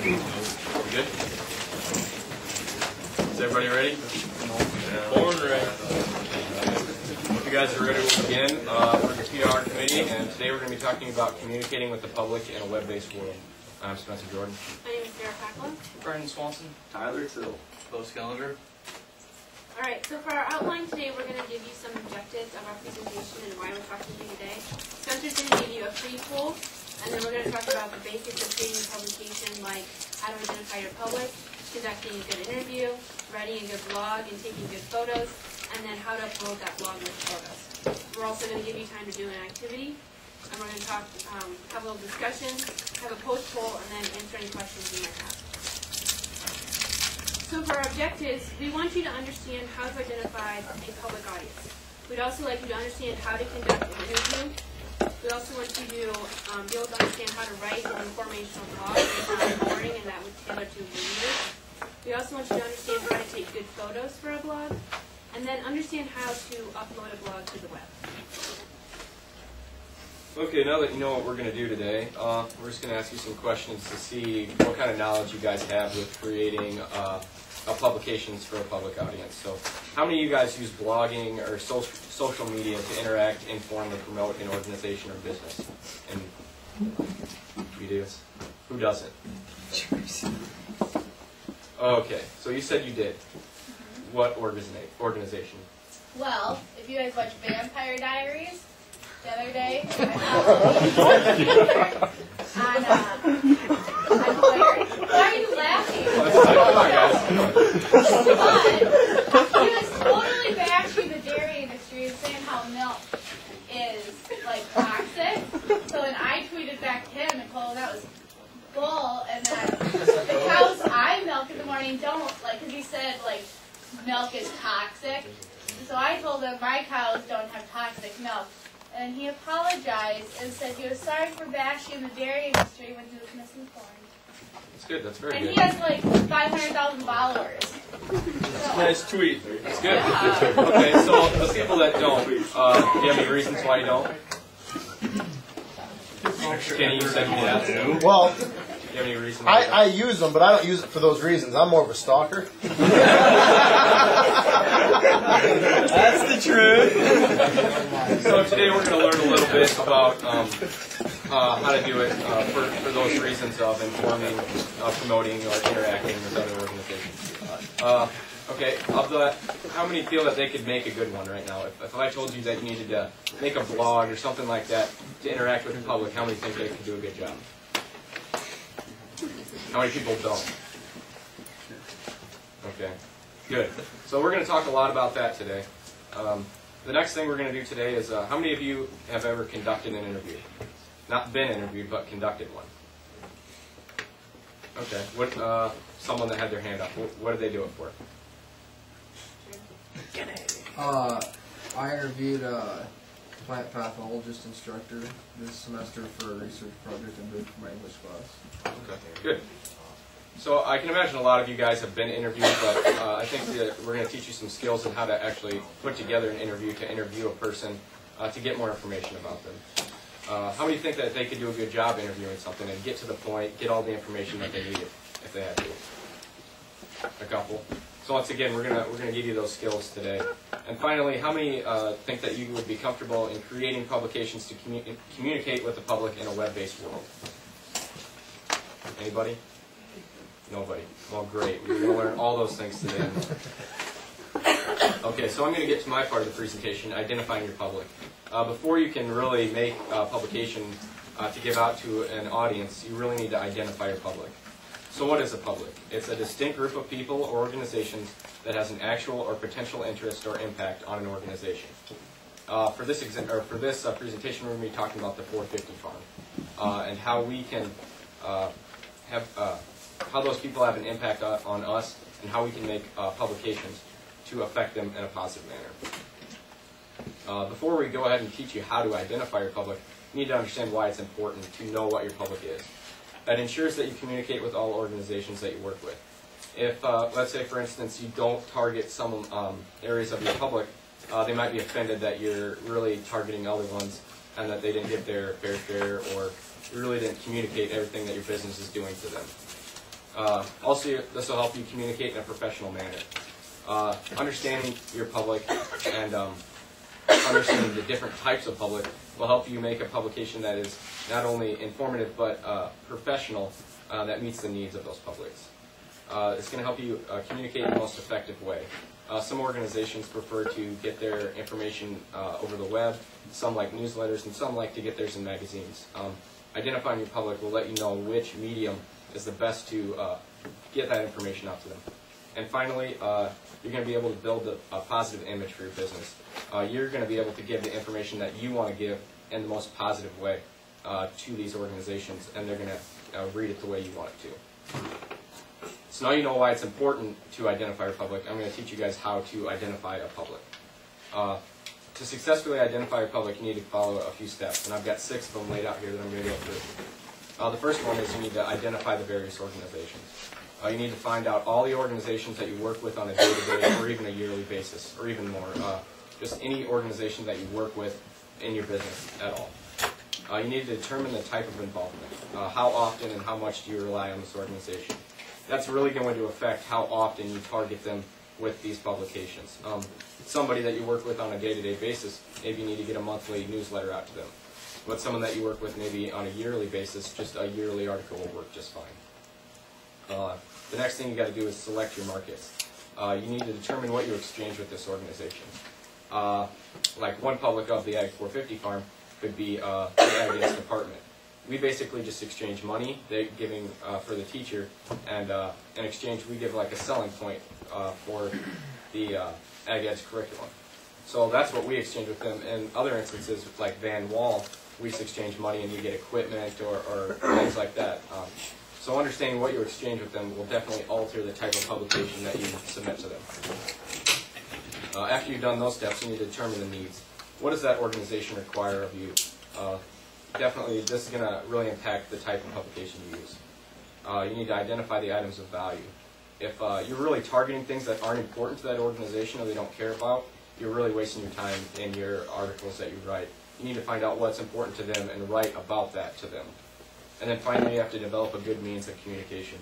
good? Is everybody ready? Born ready. If you guys are ready, we'll begin. We're the PR committee, and today we're going to be talking about communicating with the public in a web-based world. I'm Spencer Jordan. My name is Sarah Packlin. Brendan Swanson. Tyler Till. Bo Skellender. All right, so for our outline today, we're going to give you some objectives of our presentation and why we're talking to you today. Spencer's going to give you a pre-poll, and then we're going to talk about the basics of creating a publication, like how to identify your public, conducting a good interview, writing a good blog, and taking good photos, and then how to upload that blog with photos. We're also going to give you time to do an activity, and we're going to talk, have a little discussion, have a post-poll, and then answer any questions you might have. So for our objectives, we want you to understand how to identify a public audience. We'd also like you to understand how to conduct an interview. We also want you to be able to understand how to write an informational blog based on recording, and that would tailor to your readers. We also want you to understand how to take good photos for a blog, and then understand how to upload a blog to the web. Okay, now that you know what we're going to do today, we're just going to ask you some questions to see what kind of knowledge you guys have with creating publications for a public audience. So, how many of you guys use blogging or social media to interact, inform, or promote an organization or business? And you do? Who doesn't? Okay, so you said you did. What organization? Well, if you guys watch Vampire Diaries, the other day, on Twitter. Why are you laughing? Come on, guys. But he was totally bashing the dairy industry and saying how milk is like toxic. So then I tweeted back to him and told him that was bull, and that the cows I milk in the morning don't, like, because he said like milk is toxic. So I told him my cows don't have toxic milk. And he apologized and said he was sorry for bashing the dairy industry when he was misinformed. That's good. That's very and good. And he has like 500,000 followers. So. Nice tweet. That's good. Okay, so the people that don't, do you have any reasons why you don't? Kenny, you said you did. Well, do you have any reasons? I use them, but I don't use it for those reasons. I'm more of a stalker. That's the truth. So today we're going to learn a little bit about how to do it for those reasons of informing, promoting, or interacting with other organizations. Okay, how many feel that they could make a good one right now? If I told you that you needed to make a blog or something like that to interact with the public, how many think they could do a good job? How many people don't? Okay, good. So we're going to talk a lot about that today. The next thing we're going to do today is, how many of you have ever conducted an interview? Not been interviewed, but conducted one. Okay. What? Someone that had their hand up. What did they do it for? I interviewed a plant pathologist instructor this semester for a research project I'm doing for my English class. Okay, good. So I can imagine a lot of you guys have been interviewed, but I think that we're going to teach you some skills on how to actually put together an interview to interview a person to get more information about them. How many think that they could do a good job interviewing something and get to the point, get all the information that they needed if they had to? A couple. So once again, we're gonna give you those skills today. And finally, how many think that you would be comfortable in creating publications to communicate with the public in a web-based world? Anybody? Nobody. Well, great. We're going to learn all those things today. Okay, so I'm going to get to my part of the presentation, identifying your public. Before you can really make a publication to give out to an audience, you really need to identify your public. So what is a public? It's a distinct group of people or organizations that has an actual or potential interest or impact on an organization. For this presentation, we're going to be talking about the 450 Farm and how we can how those people have an impact on us and how we can make publications to affect them in a positive manner. Before we go ahead and teach you how to identify your public, you need to understand why it's important to know what your public is. That ensures that you communicate with all organizations that you work with. If, let's say, for instance, you don't target some areas of your public, they might be offended that you're really targeting other ones and that they didn't get their fair share, or you really didn't communicate everything that your business is doing to them. Also, this will help you communicate in a professional manner. Understanding your public and understanding the different types of public will help you make a publication that is not only informative but professional, that meets the needs of those publics. It's going to help you communicate in the most effective way. Some organizations prefer to get their information over the web, some like newsletters, and some like to get theirs in magazines. Identifying your public will let you know which medium is the best to get that information out to them. And finally, you're going to be able to build a positive image for your business. You're going to be able to give the information that you want to give in the most positive way to these organizations, and they're going to read it the way you want it to. So now you know why it's important to identify your public. I'm going to teach you guys how to identify a public. To successfully identify your public, you need to follow a few steps, and I've got 6 of them laid out here that I'm going to go through. The first one is you need to identify the various organizations. You need to find out all the organizations that you work with on a day-to-day or even a yearly basis, or even more. Just any organization that you work with in your business at all. You need to determine the type of involvement. How often and how much do you rely on this organization? That's really going to affect how often you target them with these publications. Somebody that you work with on a day-to-day basis, maybe you need to get a monthly newsletter out to them. But someone that you work with maybe on a yearly basis, just a yearly article will work just fine. The next thing you got to do is select your markets. You need to determine what you exchange with this organization. Like one public of the Ag 450 farm could be the Ag department. We basically just exchange money, they're giving for the teacher, and in exchange we give like a selling point for the Ag Ed's curriculum. So that's what we exchange with them. In other instances, like Van Wall, we just exchange money and you get equipment or things like that. So understanding what you exchange with them will definitely alter the type of publication that you submit to them. After you've done those steps, you need to determine the needs. What does that organization require of you? Definitely, this is going to really impact the type of publication you use. You need to identify the items of value. If you're really targeting things that aren't important to that organization or they don't care about, you're really wasting your time in your articles that you write. You need to find out what's important to them and write about that to them. And then finally, you have to develop a good means of communication.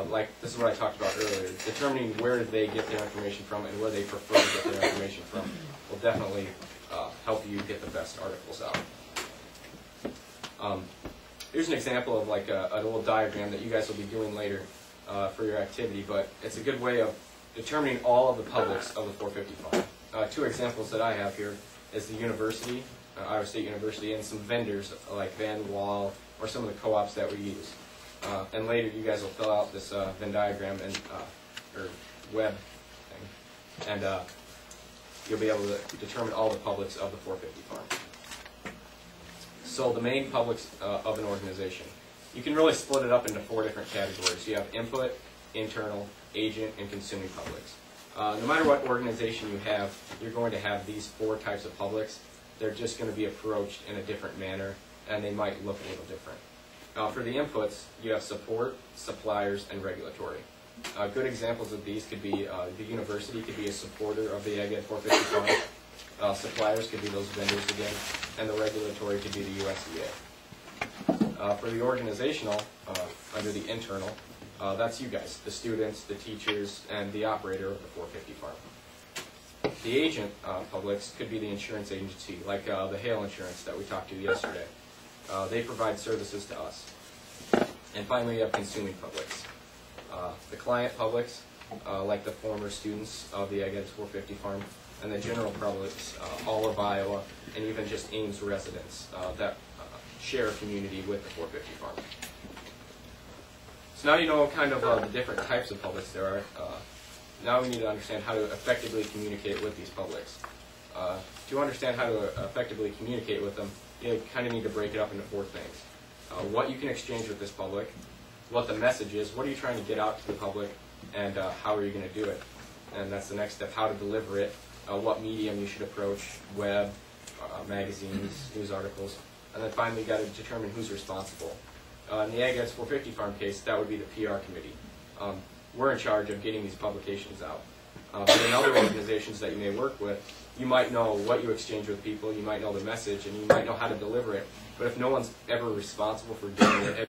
Like this is what I talked about earlier. Determining where they get their information from and where they prefer to get their information from will definitely help you get the best articles out. Here's an example of like a little diagram that you guys will be doing later for your activity, but it's a good way of determining all of the publics of the 450 farm. 2 examples that I have here is the university, Iowa State University, and some vendors like Van Wall or some of the co-ops that we use. And later you guys will fill out this Venn diagram and or web thing, and you'll be able to determine all the publics of the 450 farm. So the main publics of an organization. You can really split it up into 4 different categories. You have input, internal, agent, and consuming publics. No matter what organization you have, you're going to have these 4 types of publics. They're just going to be approached in a different manner, and they might look a little different. For the inputs, you have support, suppliers, and regulatory. Good examples of these could be the university could be a supporter of the Ag Ed 450 farm. Suppliers could be those vendors again, and the regulatory could be the USDA. For the organizational, under the internal, that's you guys, the students, the teachers, and the operator of the 450 farm. The agent publics could be the insurance agency, like the hail insurance that we talked to yesterday. They provide services to us. And finally, you have consuming publics. The client publics, like the former students of the Ag Ed 450 farm, and the general publics, all of Iowa, and even just Ames residents that share a community with the 450 farm. So now you know kind of the different types of publics there are. Now we need to understand how to effectively communicate with these publics. To understand how to effectively communicate with them, you kind of need to break it up into 4 things. What you can exchange with this public, what the message is, what are you trying to get out to the public, and how are you going to do it? And that's the next step, how to deliver it, what medium you should approach, web, magazines, news articles, and then finally you got to determine who's responsible. In the Ag Ed 450 farm case, that would be the PR committee. We're in charge of getting these publications out. But in other organizations that you may work with, you might know what you exchange with people, you might know the message, and you might know how to deliver it. But if no one's ever responsible for doing it,